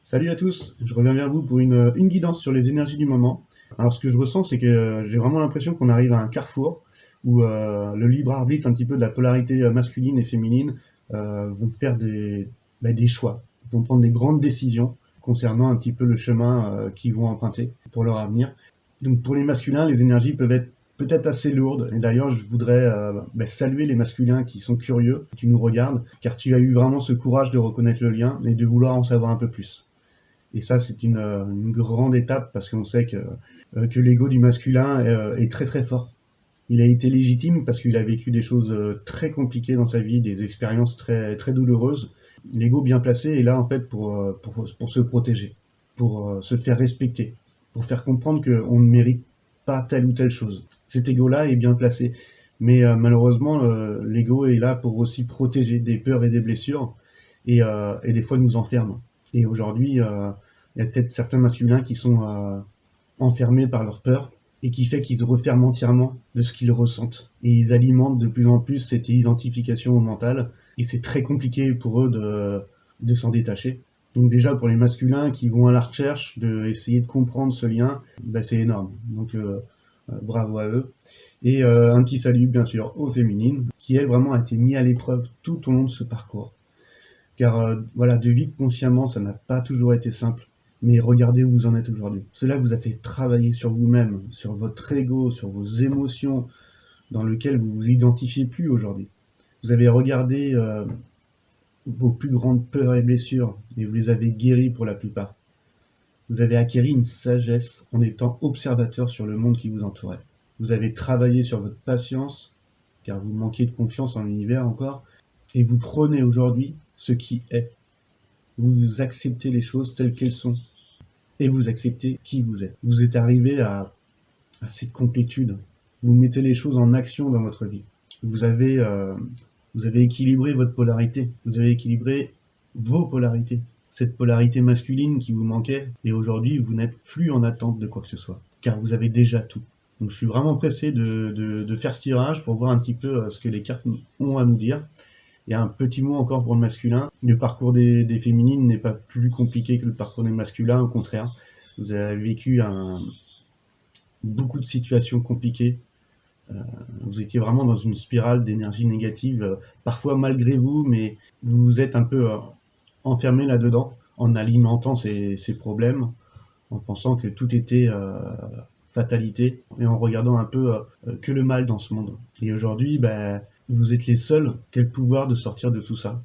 Salut à tous, je reviens vers vous pour une guidance sur les énergies du moment. Alors ce que je ressens, c'est que j'ai vraiment l'impression qu'on arrive à un carrefour où le libre arbitre un petit peu de la polarité masculine et féminine vont faire des choix, vont prendre des grandes décisions concernant un petit peu le chemin qu'ils vont emprunter pour leur avenir. Donc pour les masculins, les énergies peuvent être peut-être assez lourdes. Et d'ailleurs, je voudrais saluer les masculins qui sont curieux, qui nous regardent, car tu as eu vraiment ce courage de reconnaître le lien et de vouloir en savoir un peu plus. Et ça, c'est une grande étape parce qu'on sait que l'ego du masculin est très très fort. Il a été légitime parce qu'il a vécu des choses très compliquées dans sa vie, des expériences très, très douloureuses. L'ego bien placé est là en fait pour se protéger, pour se faire respecter, pour faire comprendre qu'on ne mérite pas telle ou telle chose. Cet ego-là est bien placé. Mais malheureusement, l'ego est là pour aussi protéger des peurs et des blessures et des fois nous enferme. Et aujourd'hui, il y a peut-être certains masculins qui sont enfermés par leur peur et qui fait qu'ils se referment entièrement de ce qu'ils ressentent. Et ils alimentent de plus en plus cette identification au mental et c'est très compliqué pour eux de s'en détacher. Donc déjà pour les masculins qui vont à la recherche d'essayer de comprendre ce lien, c'est énorme. Donc bravo à eux. Et un petit salut bien sûr aux féminines qui elles vraiment a été mis à l'épreuve tout au long de ce parcours. Car voilà, de vivre consciemment, ça n'a pas toujours été simple. Mais regardez où vous en êtes aujourd'hui. Cela vous a fait travailler sur vous-même, sur votre ego, sur vos émotions, dans lequel vous vous identifiez plus aujourd'hui. Vous avez regardé vos plus grandes peurs et blessures, et vous les avez guéries pour la plupart. Vous avez acquis une sagesse en étant observateur sur le monde qui vous entourait. Vous avez travaillé sur votre patience, car vous manquiez de confiance en l'univers encore, et vous prenez aujourd'hui ce qui est. Vous acceptez les choses telles qu'elles sont, et vous acceptez qui vous êtes. Vous êtes arrivé à cette complétude. Vous mettez les choses en action dans votre vie. Vous avez équilibré votre polarité. Vous avez équilibré vos polarités. Cette polarité masculine qui vous manquait, et aujourd'hui, vous n'êtes plus en attente de quoi que ce soit, car vous avez déjà tout. Donc je suis vraiment pressé de faire ce tirage pour voir un petit peu ce que les cartes ont à nous dire. Il y a un petit mot encore pour le masculin. Le parcours des féminines n'est pas plus compliqué que le parcours des masculins, au contraire. Vous avez vécu beaucoup de situations compliquées. Vous étiez vraiment dans une spirale d'énergie négative, parfois malgré vous, mais vous vous êtes un peu enfermé là-dedans, en alimentant ces problèmes, en pensant que tout était fatalité, et en regardant un peu que le mal dans ce monde. Et aujourd'hui, vous êtes les seuls qui ont le pouvoir de sortir de tout ça.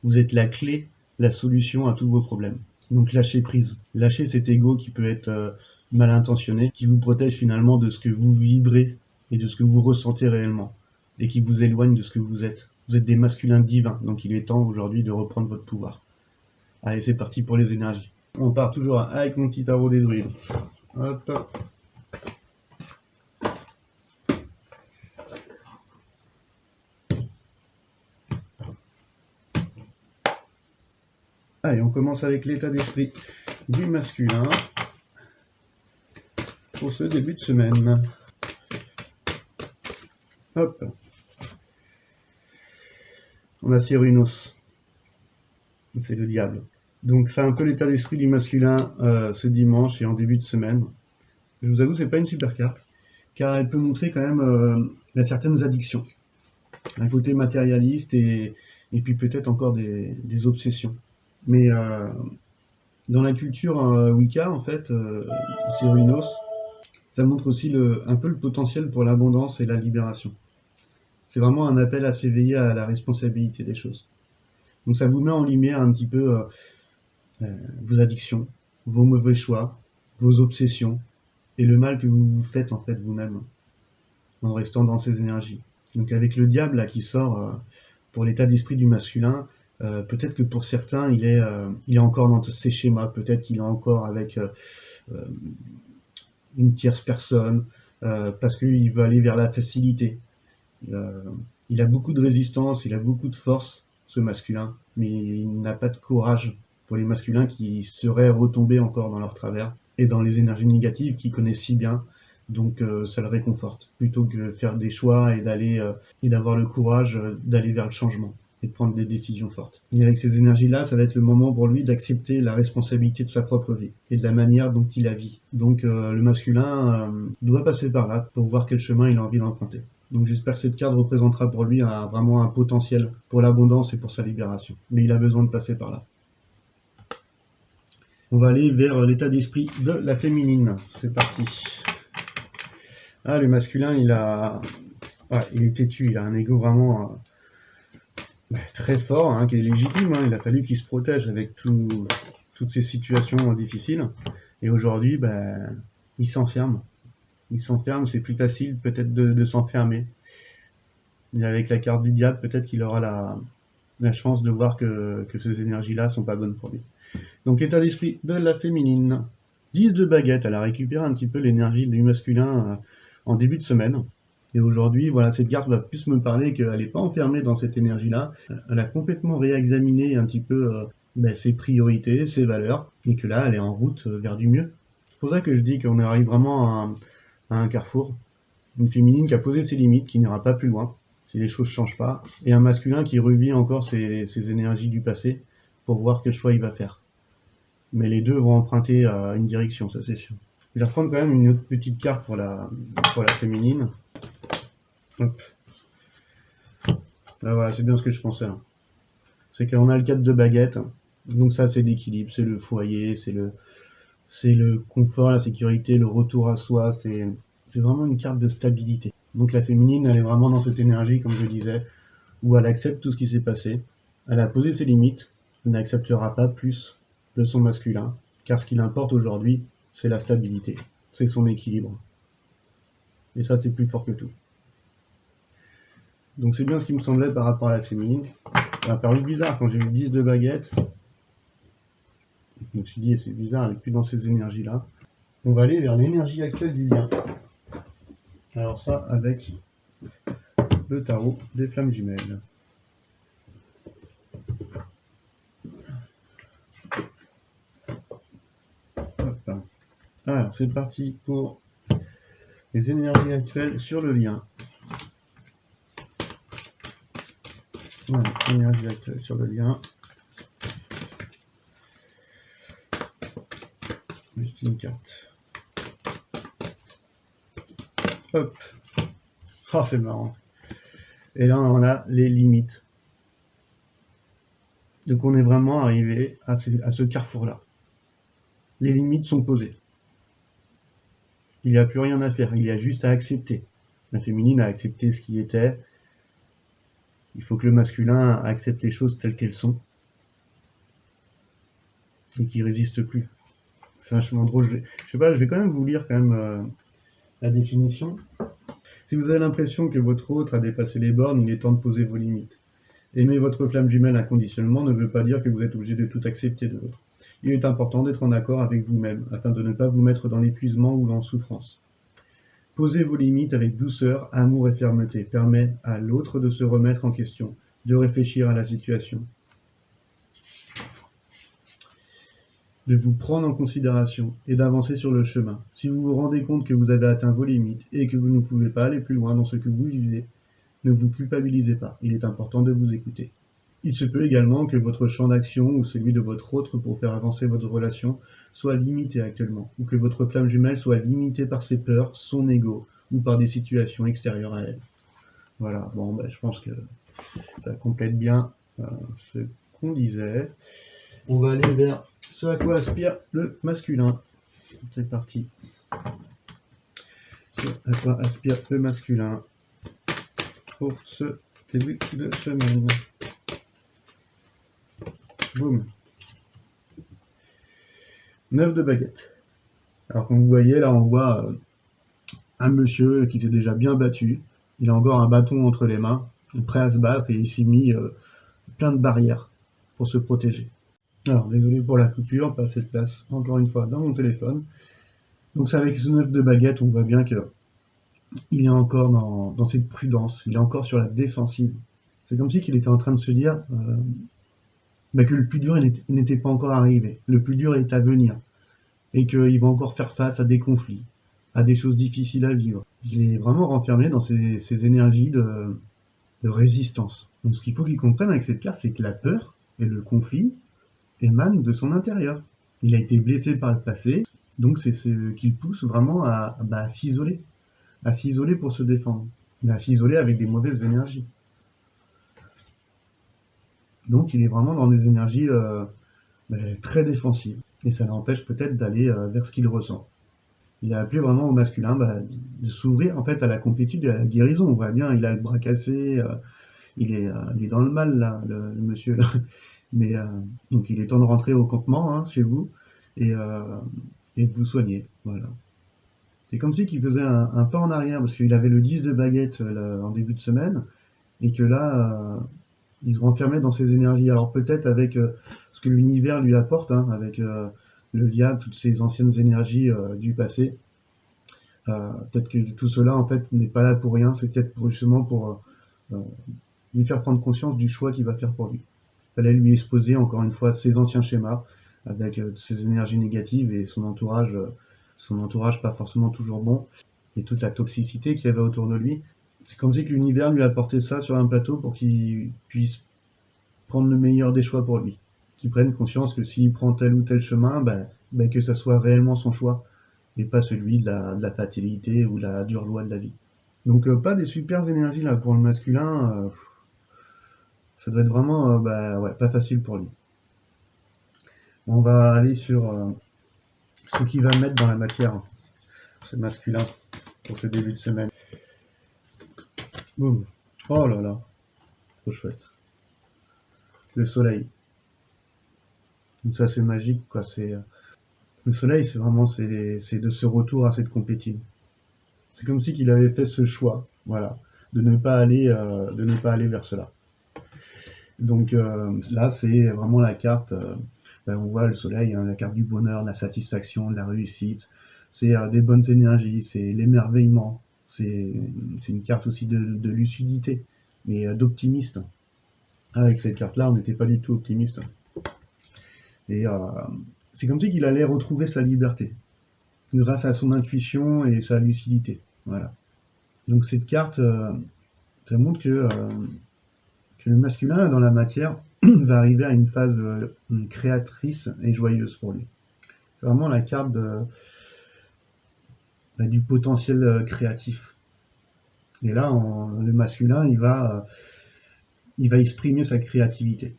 Vous êtes la clé, la solution à tous vos problèmes. Donc lâchez prise. Lâchez cet ego qui peut être mal intentionné, qui vous protège finalement de ce que vous vibrez et de ce que vous ressentez réellement, et qui vous éloigne de ce que vous êtes. Vous êtes des masculins divins, donc il est temps aujourd'hui de reprendre votre pouvoir. Allez, c'est parti pour les énergies. On part toujours avec mon petit tarot des druides. Hop. Allez, on commence avec l'état d'esprit du masculin pour ce début de semaine. Hop. On a Cyrus. C'est le diable. Donc c'est un peu l'état d'esprit du masculin ce dimanche et en début de semaine. Je vous avoue, c'est pas une super carte, car elle peut montrer quand même certaines addictions. Un côté matérialiste et puis peut-être encore des obsessions. Mais dans la culture Wicca, en fait, Cyrus, ça montre aussi un peu le potentiel pour l'abondance et la libération. C'est vraiment un appel à s'éveiller à la responsabilité des choses. Donc ça vous met en lumière un petit peu vos addictions, vos mauvais choix, vos obsessions, et le mal que vous vous faites en fait vous-même, en restant dans ces énergies. Donc avec le diable là, qui sort pour l'état d'esprit du masculin, peut-être que pour certains il est encore dans ces schémas, peut-être qu'il est encore avec une tierce personne, parce qu'il veut aller vers la facilité. Il a beaucoup de résistance, il a beaucoup de force, ce masculin, mais il n'a pas de courage pour les masculins qui seraient retombés encore dans leur travers et dans les énergies négatives qu'ils connaissent si bien. Donc ça le réconforte, plutôt que faire des choix et d'avoir le courage d'aller vers le changement. et de prendre des décisions fortes. Et avec ces énergies-là, ça va être le moment pour lui d'accepter la responsabilité de sa propre vie et de la manière dont il la vit. Donc le masculin doit passer par là pour voir quel chemin il a envie d'emprunter. Donc j'espère que cette carte représentera pour lui vraiment un potentiel pour l'abondance et pour sa libération. Mais il a besoin de passer par là. On va aller vers l'état d'esprit de la féminine. C'est parti. Ah, le masculin, il est têtu, il a un ego vraiment très fort, hein, qui est légitime. Hein. Il a fallu qu'il se protège avec toutes ces situations difficiles. Et aujourd'hui, il s'enferme. Il s'enferme, c'est plus facile peut-être de s'enfermer. Et avec la carte du diable, peut-être qu'il aura la chance de voir que ces énergies-là sont pas bonnes pour lui. Donc état d'esprit de la féminine. 10 de baguette, elle a récupéré un petit peu l'énergie du masculin en début de semaine. Et aujourd'hui, voilà, cette carte va plus me parler qu'elle n'est pas enfermée dans cette énergie-là. Elle a complètement réexaminé un petit peu ses priorités, ses valeurs, et que là, elle est en route vers du mieux. C'est pour ça que je dis qu'on arrive vraiment à un carrefour. Une féminine qui a posé ses limites, qui n'ira pas plus loin, si les choses ne changent pas, et un masculin qui revit encore ses énergies du passé pour voir quel choix il va faire. Mais les deux vont emprunter une direction, ça c'est sûr. Je vais reprendre quand même une autre petite carte pour la féminine. Hop. Là, voilà, c'est bien ce que je pensais. Hein. C'est qu'on a le 4 de baguette. Donc ça, c'est l'équilibre, c'est le foyer, c'est le confort, la sécurité, le retour à soi. C'est vraiment une carte de stabilité. Donc la féminine, elle est vraiment dans cette énergie, comme je disais, où elle accepte tout ce qui s'est passé. Elle a posé ses limites. Elle n'acceptera pas plus de son masculin, car ce qui l'importe aujourd'hui, c'est la stabilité, c'est son équilibre. Et ça, c'est plus fort que tout. Donc c'est bien ce qui me semblait par rapport à la féminine. Ça m'a paru bizarre quand j'ai vu 10 de baguette. Je me suis dit, c'est bizarre, elle n'est plus dans ces énergies-là. On va aller vers l'énergie actuelle du lien. Alors ça, avec le tarot des flammes jumelles. Alors, c'est parti pour les énergies actuelles sur le lien. Voilà, énergie actuelle sur le lien. Juste une carte. Hop. Oh, c'est marrant. Et là, on a les limites. Donc, on est vraiment arrivé à ce carrefour-là. Les limites sont posées. Il n'y a plus rien à faire, il y a juste à accepter. La féminine a accepté ce qui était. Il faut que le masculin accepte les choses telles qu'elles sont. Et qu'il résiste plus. C'est vachement drôle. Je vais quand même vous lire quand même la définition. Si vous avez l'impression que votre autre a dépassé les bornes, il est temps de poser vos limites. Aimer votre flamme jumelle inconditionnellement ne veut pas dire que vous êtes obligé de tout accepter de l'autre. Il est important d'être en accord avec vous-même, afin de ne pas vous mettre dans l'épuisement ou en souffrance. Posez vos limites avec douceur, amour et fermeté. Permet à l'autre de se remettre en question, de réfléchir à la situation, de vous prendre en considération et d'avancer sur le chemin. Si vous vous rendez compte que vous avez atteint vos limites et que vous ne pouvez pas aller plus loin dans ce que vous vivez, ne vous culpabilisez pas. Il est important de vous écouter. Il se peut également que votre champ d'action ou celui de votre autre pour faire avancer votre relation soit limité actuellement, ou que votre flamme jumelle soit limitée par ses peurs, son ego, ou par des situations extérieures à elle. Voilà, bon, je pense que ça complète bien ce qu'on disait. On va aller vers ce à quoi aspire le masculin. C'est parti. Ce à quoi aspire le masculin pour ce début de semaine. Boum. 9 de baguette. Alors comme vous voyez, là on voit un monsieur qui s'est déjà bien battu. Il a encore un bâton entre les mains, prêt à se battre, et il s'est mis plein de barrières pour se protéger. Alors désolé pour la coupure, pas cette place encore une fois dans mon téléphone. Donc c'est avec ce 9 de baguette, on voit bien que il est encore dans cette prudence, il est encore sur la défensive. C'est comme si qu'il était en train de se dire que le plus dur n'était pas encore arrivé. Le plus dur est à venir. Et qu'il va encore faire face à des conflits, à des choses difficiles à vivre. Il est vraiment renfermé dans ces énergies de résistance. Donc ce qu'il faut qu'il comprenne avec cette carte, c'est que la peur et le conflit émanent de son intérieur. Il a été blessé par le passé, donc c'est ce qui le pousse vraiment à s'isoler pour se défendre, mais à s'isoler avec des mauvaises énergies. Donc il est vraiment dans des énergies très défensives, et ça l'empêche peut-être d'aller vers ce qu'il ressent. Il a appelé vraiment au masculin de s'ouvrir en fait à la complétude et à la guérison. On voit bien, il a le bras cassé, il est dans le mal là, le monsieur. Là. Mais donc il est temps de rentrer au campement chez vous et, euh, et de vous soigner. Voilà. C'est comme si qu'il faisait un pas en arrière parce qu'il avait le 10 de baguette en début de semaine et que là il se renfermait dans ses énergies. Alors peut-être avec ce que l'univers lui apporte, avec le lien, toutes ces anciennes énergies du passé. Peut-être que tout cela en fait n'est pas là pour rien, c'est peut-être justement pour lui faire prendre conscience du choix qu'il va faire pour lui. Il fallait lui exposer encore une fois ses anciens schémas avec ses énergies négatives et son entourage pas forcément toujours bon et toute la toxicité qu'il y avait autour de lui. C'est comme si que l'univers lui apportait ça sur un plateau pour qu'il puisse prendre le meilleur des choix pour lui. Qu'il prenne conscience que s'il prend tel ou tel chemin, que ça soit réellement son choix et pas celui de la fatalité ou de la dure loi de la vie. Donc pas des super énergies là pour le masculin, ça doit être vraiment pas facile pour lui. On va aller sur ce qu'il va mettre dans la matière, ce masculin, pour ce début de semaine. Boum. Oh là là, trop chouette. Le soleil. Donc ça c'est magique quoi. Le soleil, c'est vraiment c'est de ce retour à cette complétude. C'est comme si qu'il avait fait ce choix, voilà, de ne pas aller vers cela. Donc là, c'est vraiment la carte. On voit le soleil, la carte du bonheur, de la satisfaction, de la réussite. C'est des bonnes énergies, c'est l'émerveillement. C'est une carte aussi de lucidité et d'optimiste. Avec cette carte-là, on n'était pas du tout optimiste. Et c'est comme si qu'il allait retrouver sa liberté grâce à son intuition et sa lucidité. Voilà. Donc cette carte, ça montre que le masculin dans la matière va arriver à une phase créatrice et joyeuse pour lui. C'est vraiment la carte du potentiel créatif. Et là, le masculin, il va exprimer sa créativité.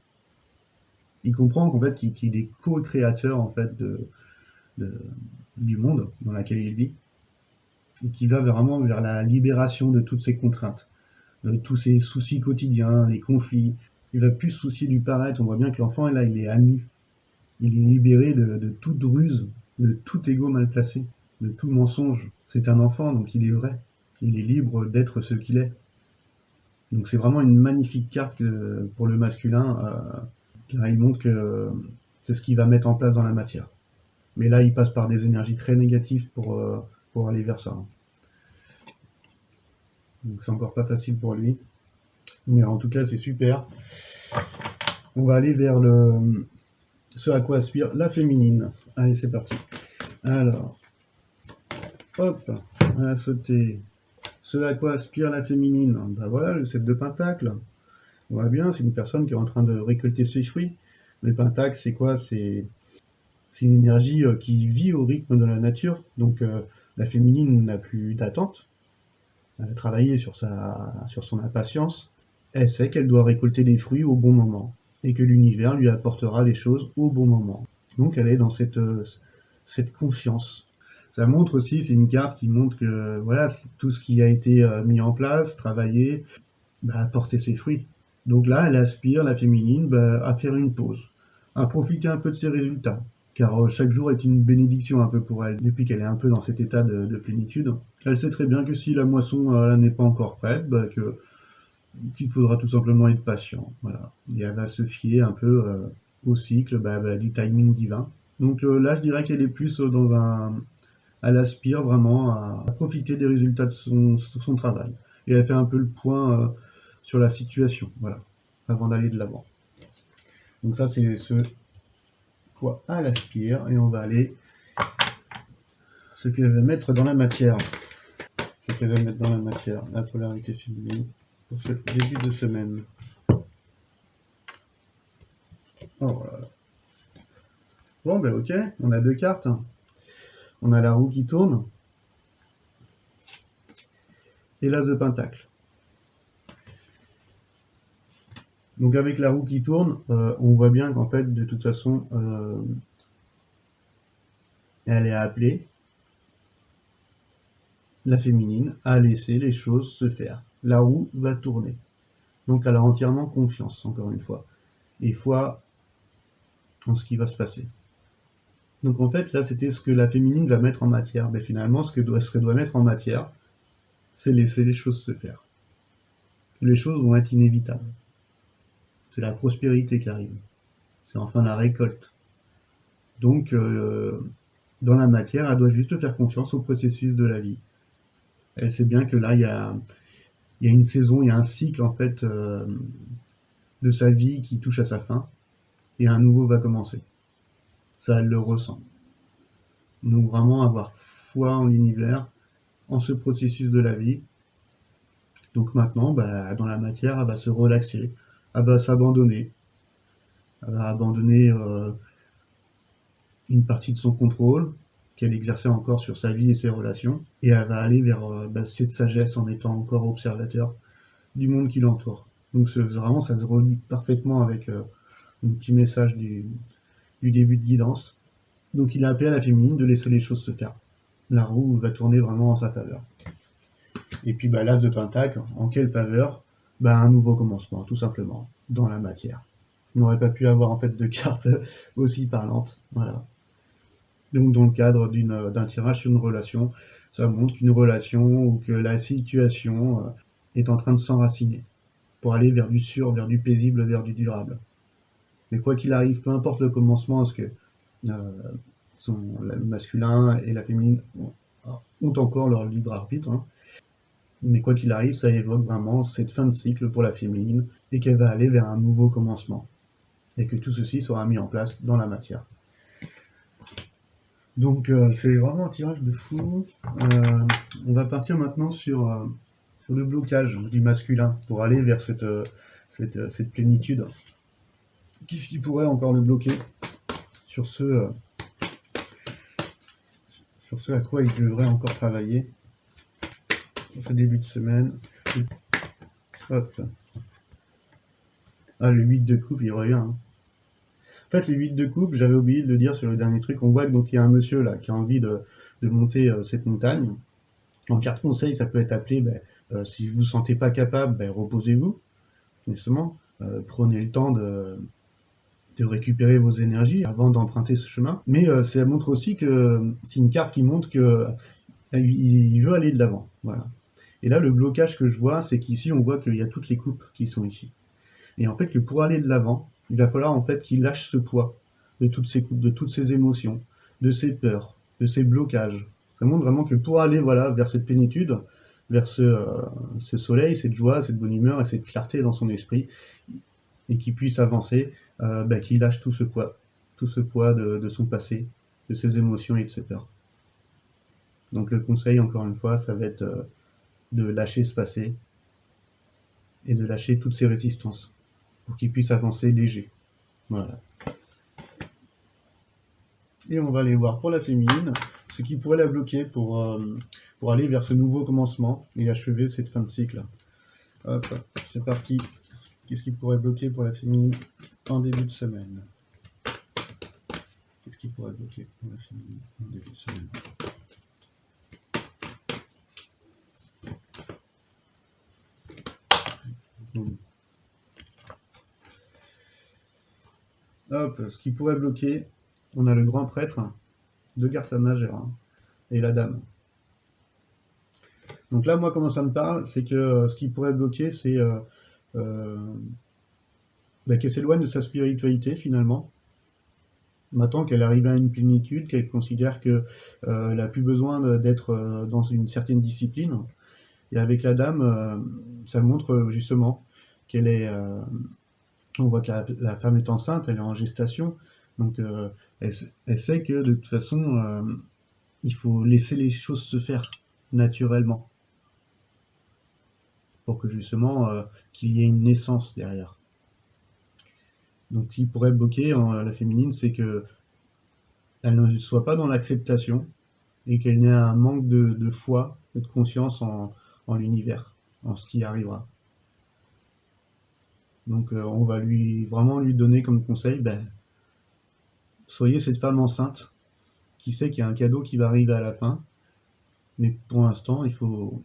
Il comprend qu'en fait, qu'il est co-créateur en fait du monde dans lequel il vit, et qui va vraiment vers la libération de toutes ces contraintes, de tous ces soucis quotidiens, les conflits. Il va plus se soucier du paraître. On voit bien que l'enfant, là, il est à nu. Il est libéré de toute ruse, de tout ego mal placé, de tout mensonge. C'est un enfant, donc il est vrai. Il est libre d'être ce qu'il est. Donc c'est vraiment une magnifique carte pour le masculin, car il montre que c'est ce qu'il va mettre en place dans la matière. Mais là, il passe par des énergies très négatives pour aller vers ça. Donc c'est encore pas facile pour lui. Mais en tout cas, c'est super. On va aller vers ce à quoi aspire la féminine. Allez, c'est parti. Alors, hop, on va sauter. Ce à quoi aspire la féminine. Voilà, le 7 de Pentacle. On voit bien, c'est une personne qui est en train de récolter ses fruits. Le Pentacle, c'est quoi? C'est une énergie qui vit au rythme de la nature. Donc, la féminine n'a plus d'attente. Elle a travaillé sur son impatience. Elle sait qu'elle doit récolter des fruits au bon moment et que l'univers lui apportera les choses au bon moment. Donc elle est dans cette confiance. Ça montre aussi, c'est une carte qui montre que voilà, tout ce qui a été mis en place, travaillé, a porté ses fruits. Donc là, elle aspire, la féminine, à faire une pause, à profiter un peu de ses résultats. Car chaque jour est une bénédiction un peu pour elle, depuis qu'elle est un peu dans cet état de plénitude. Elle sait très bien que si la moisson n'est pas encore prête, qu'il faudra tout simplement être patient. Voilà. Et elle va se fier un peu au cycle du timing divin. Donc là, je dirais qu'elle est plus elle aspire vraiment à profiter des résultats de son travail. Et elle fait un peu le point sur la situation, voilà, avant d'aller de l'avant. Donc ça, c'est ce quoi elle aspire. Et on va aller ce qu'elle va mettre dans la matière. Ce qu'elle va mettre dans la matière, la polarité féminine, pour ce début de semaine. Oh là là. Bon, ben ok, on a deux cartes. On a la roue qui tourne et l'as de pentacle. Donc avec la roue qui tourne, on voit bien qu'en fait, de toute façon, elle est appelée, la féminine, à laisser les choses se faire. La roue va tourner. Donc elle a entièrement confiance, encore une fois, et foi en ce qui va se passer. Donc en fait, là, c'était ce que la féminine va mettre en matière. Mais finalement, ce qu'elle doit mettre en matière, c'est laisser les choses se faire. Les choses vont être inévitables. C'est la prospérité qui arrive. C'est enfin la récolte. Donc, dans la matière, elle doit juste faire confiance au processus de la vie. Elle sait bien que là, il y a une saison, il y a un cycle en fait de sa vie qui touche à sa fin, et un nouveau va commencer. Ça, elle le ressent. Donc vraiment avoir foi en l'univers, en ce processus de la vie. Donc maintenant, bah, dans la matière, elle va se relaxer, elle va s'abandonner, elle va abandonner une partie de son contrôle qu'elle exerçait encore sur sa vie et ses relations, et elle va aller vers cette sagesse en étant encore observateur du monde qui l'entoure. Donc vraiment, ça se relie parfaitement avec un petit message du début de guidance. Donc il a appelé à la féminine de laisser les choses se faire. La roue va tourner vraiment en sa faveur. Et puis bah, l'as de pentacle, en quelle faveur? Bah, un nouveau commencement, tout simplement, dans la matière. On n'aurait pas pu avoir en fait de cartes aussi parlantes. Voilà. Donc dans le cadre d'un tirage sur une relation, ça montre qu'une relation ou que la situation est en train de s'enraciner pour aller vers du sûr, vers du paisible, vers du durable. Mais quoi qu'il arrive, peu importe le commencement, parce que euh, le masculin et la féminine ont encore leur libre arbitre, hein. Mais quoi qu'il arrive, ça évoque vraiment cette fin de cycle pour la féminine et qu'elle va aller vers un nouveau commencement. Et que tout ceci sera mis en place dans la matière. Donc c'est vraiment un tirage de fou. On va partir maintenant sur le blocage du masculin pour aller vers cette plénitude. Qu'est-ce qui pourrait encore le bloquer sur sur ce à quoi il devrait encore travailler pour ce début de semaine? Hop. Ah, le 8 de coupe, il revient. Hein. En fait, le 8 de coupe, j'avais oublié de le dire sur le dernier truc. On voit donc il y a un monsieur là qui a envie de monter cette montagne. En carte conseil, ça peut être appelé si vous ne vous sentez pas capable, reposez-vous, justement. Prenez le temps de récupérer vos énergies avant d'emprunter ce chemin. Mais ça montre aussi que c'est une carte qui montre que il veut aller de l'avant. Voilà. Et là, le blocage que je vois, c'est qu'ici, on voit qu'il y a toutes les coupes qui sont ici. Et en fait, que pour aller de l'avant, il va falloir en fait qu'il lâche ce poids de toutes ces coupes, de toutes ces émotions, de ses peurs, de ses blocages. Ça montre vraiment que pour aller voilà vers cette plénitude, vers ce soleil, cette joie, cette bonne humeur et cette clarté dans son esprit, et qu'il puisse avancer, qu'il lâche tout ce poids de son passé, de ses émotions et de ses peurs. Donc le conseil, encore une fois, ça va être de lâcher ce passé et de lâcher toutes ces résistances pour qu'il puisse avancer léger. Voilà. Et on va aller voir pour la féminine ce qui pourrait la bloquer pour aller vers ce nouveau commencement et achever cette fin de cycle. Hop, c'est parti. Qu'est-ce qui pourrait bloquer pour la féminine en début de semaine? Qu'est-ce qui pourrait bloquer pour la féminine en début de semaine? Hop, ce qui pourrait bloquer, on a le grand prêtre, deux cartes Magera et la dame. Donc là, moi, comment ça me parle, c'est que ce qui pourrait bloquer, c'est qu'elle s'éloigne de sa spiritualité finalement. Maintenant qu'elle arrive à une plénitude, qu'elle considère qu'elle n'a plus besoin d'être dans une certaine discipline. Et avec la dame, ça montre justement qu'elle est... on voit que la femme est enceinte, elle est en gestation. Donc elle sait que de toute façon, il faut laisser les choses se faire naturellement. Pour que justement qu'il y ait une naissance derrière. Donc, ce qui pourrait bloquer la féminine, c'est que elle ne soit pas dans l'acceptation et qu'elle n'ait un manque de foi et de conscience en l'univers, en ce qui arrivera. Donc, on va vraiment lui donner comme conseil, ben, soyez cette femme enceinte qui sait qu'il y a un cadeau qui va arriver à la fin, mais pour l'instant, faut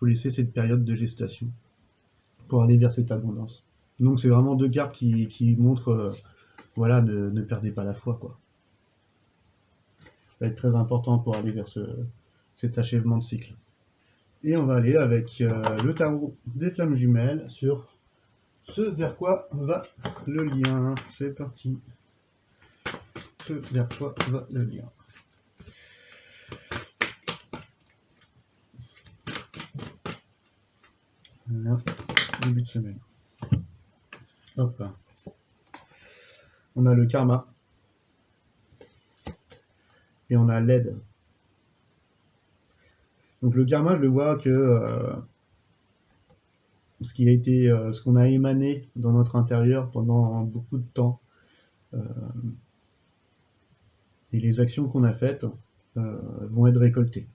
laisser cette période de gestation pour aller vers cette abondance. Donc, c'est vraiment deux cartes qui montrent, voilà, ne perdez pas la foi, quoi. Ça va être très important pour aller vers cet achèvement de cycle. Et on va aller avec le tarot des flammes jumelles sur ce vers quoi va le lien. C'est parti. Ce vers quoi va le lien. Là, début de semaine. Hop. On a le karma. Et on a l'aide. Donc le karma, je le vois que ce qu'on a émané dans notre intérieur pendant beaucoup de temps, et les actions qu'on a faites vont être récoltées.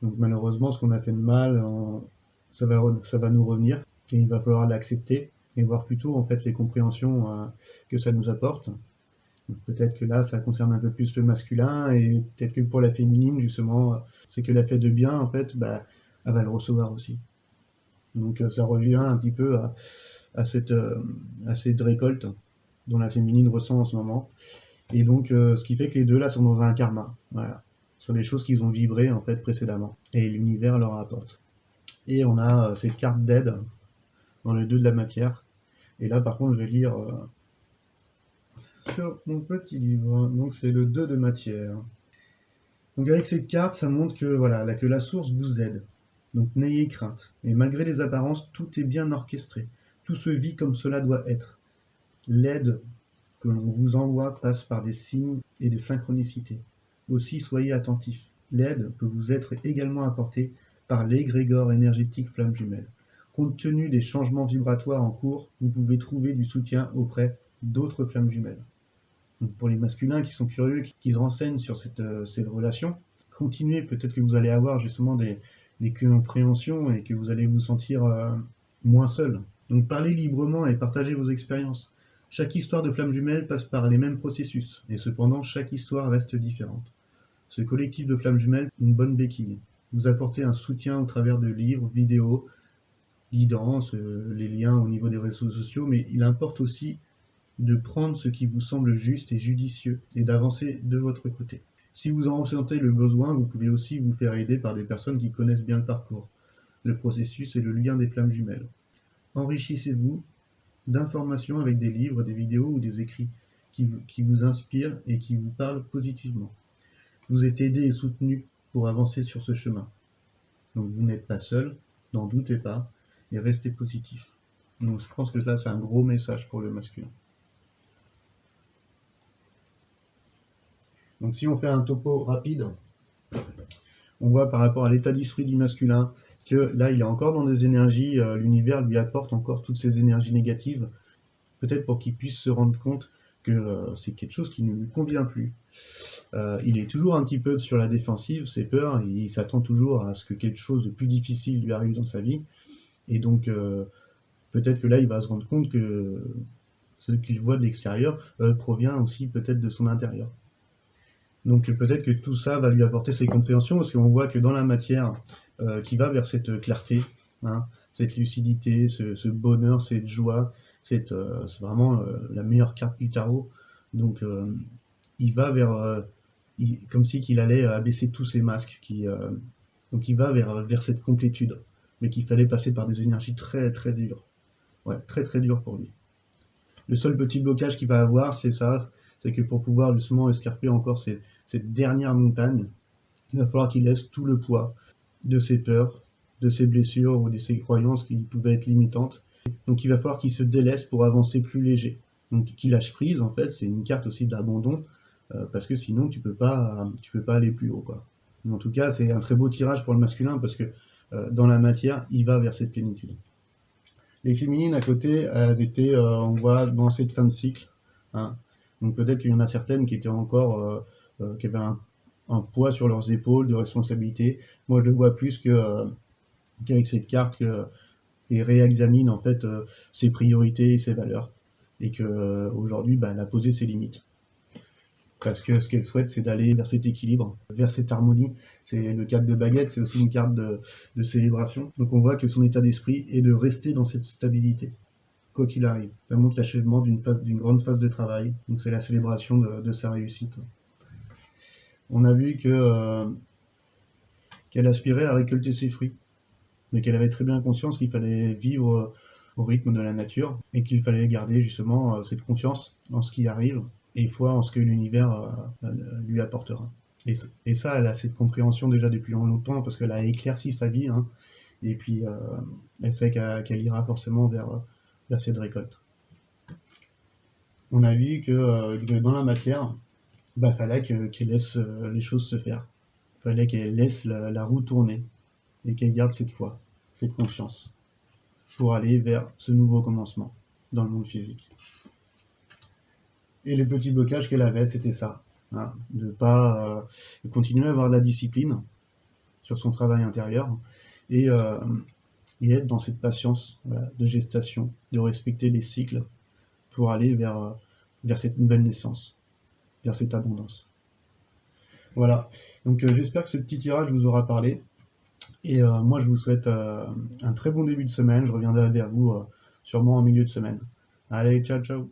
Donc malheureusement, ce qu'on a fait de mal, ça va nous revenir, et il va falloir l'accepter et voir plutôt en fait les compréhensions que ça nous apporte. Donc, peut-être que là, ça concerne un peu plus le masculin, et peut-être que pour la féminine, justement, c'est qu'elle a fait de bien, en fait, bah, elle va le recevoir aussi. Donc ça revient un petit peu à cette récolte dont la féminine ressent en ce moment. Et donc ce qui fait que les deux là sont dans un karma, voilà, sur des choses qu'ils ont vibré en fait précédemment, et l'univers leur apporte. Et on a cette carte d'aide dans le 2 de la matière. Et là par contre je vais lire sur mon petit livre, donc c'est le 2 de matière. Donc avec cette carte, ça montre que voilà, que la source vous aide. Donc n'ayez crainte. Et malgré les apparences, tout est bien orchestré. Tout se vit comme cela doit être. L'aide que l'on vous envoie passe par des signes et des synchronicités. Aussi soyez attentifs. L'aide peut vous être également apportée par l'égrégore énergétique flamme jumelle. Compte tenu des changements vibratoires en cours, vous pouvez trouver du soutien auprès d'autres flammes jumelles. Donc pour les masculins qui sont curieux, qui se renseignent sur cette relation, continuez, peut-être que vous allez avoir justement des compréhensions et que vous allez vous sentir moins seul. Donc parlez librement et partagez vos expériences. Chaque histoire de flamme jumelle passe par les mêmes processus, et cependant chaque histoire reste différente. Ce collectif de flammes jumelles est une bonne béquille. Vous apportez un soutien au travers de livres, vidéos, guidances, les liens au niveau des réseaux sociaux, mais il importe aussi de prendre ce qui vous semble juste et judicieux et d'avancer de votre côté. Si vous en ressentez le besoin, vous pouvez aussi vous faire aider par des personnes qui connaissent bien le parcours, le processus et le lien des flammes jumelles. Enrichissez-vous d'informations avec des livres, des vidéos ou des écrits qui vous inspirent et qui vous parlent positivement. Vous êtes aidé et soutenu pour avancer sur ce chemin. Donc vous n'êtes pas seul, n'en doutez pas, et restez positif. Donc je pense que là c'est un gros message pour le masculin. Donc si on fait un topo rapide, on voit par rapport à l'état d'esprit du masculin que là il est encore dans des énergies, l'univers lui apporte encore toutes ces énergies négatives, peut-être pour qu'il puisse se rendre compte que c'est quelque chose qui ne lui convient plus. Il est toujours un petit peu sur la défensive, c'est peur, il s'attend toujours à ce que quelque chose de plus difficile lui arrive dans sa vie, et donc peut-être que là il va se rendre compte que ce qu'il voit de l'extérieur provient aussi peut-être de son intérieur. Donc peut-être que tout ça va lui apporter ses compréhensions, parce qu'on voit que dans la matière qui va vers cette clarté, hein, cette lucidité, ce bonheur, cette joie, c'est vraiment la meilleure carte du tarot. Donc il va vers, comme si qu'il allait abaisser tous ses masques, donc il va vers cette complétude, mais qu'il fallait passer par des énergies très très dures. Ouais, très très dures pour lui. Le seul petit blocage qu'il va avoir, c'est ça, c'est que pour pouvoir justement escarper encore cette dernière montagne, il va falloir qu'il laisse tout le poids de ses peurs, de ses blessures ou de ses croyances qui pouvaient être limitantes. Donc il va falloir qu'il se délaisse pour avancer plus léger. Donc qu'il lâche prise, en fait, c'est une carte aussi d'abandon, parce que sinon tu peux pas aller plus haut, quoi. Mais en tout cas, c'est un très beau tirage pour le masculin, parce que dans la matière, il va vers cette plénitude. Les féminines à côté, elles étaient, on voit, dans cette fin de cycle, hein. Donc peut-être qu'il y en a certaines qui étaient encore, qui avaient un poids sur leurs épaules de responsabilité. Moi, je le vois plus qu'avec cette carte et réexamine en fait ses priorités et ses valeurs. Et que aujourd'hui, bah, elle a posé ses limites. Parce que ce qu'elle souhaite, c'est d'aller vers cet équilibre, vers cette harmonie. C'est le cadre de baguette, c'est aussi une carte de célébration. Donc on voit que son état d'esprit est de rester dans cette stabilité, quoi qu'il arrive. Ça montre l'achèvement d'une grande phase de travail. Donc c'est la célébration de sa réussite. On a vu qu'elle aspirait à récolter ses fruits, mais qu'elle avait très bien conscience qu'il fallait vivre au rythme de la nature et qu'il fallait garder justement cette confiance en ce qui arrive et foi en ce que l'univers lui apportera. Et ça, elle a cette compréhension déjà depuis longtemps parce qu'elle a éclairci sa vie, hein, et puis elle sait qu'elle ira forcément vers cette récolte. On a vu que dans la matière, bah, fallait qu'elle laisse les choses se faire. Fallait qu'elle laisse la roue tourner et qu'elle garde cette foi, cette confiance, pour aller vers ce nouveau commencement dans le monde physique. Et les petits blocages qu'elle avait, c'était ça, hein, de continuer à avoir de la discipline sur son travail intérieur et, euh, et être dans cette patience, voilà, de gestation, de respecter les cycles pour aller vers cette nouvelle naissance, vers cette abondance. Voilà, donc j'espère que ce petit tirage vous aura parlé. Et moi, je vous souhaite un très bon début de semaine. Je reviendrai vers vous sûrement en milieu de semaine. Allez, ciao, ciao.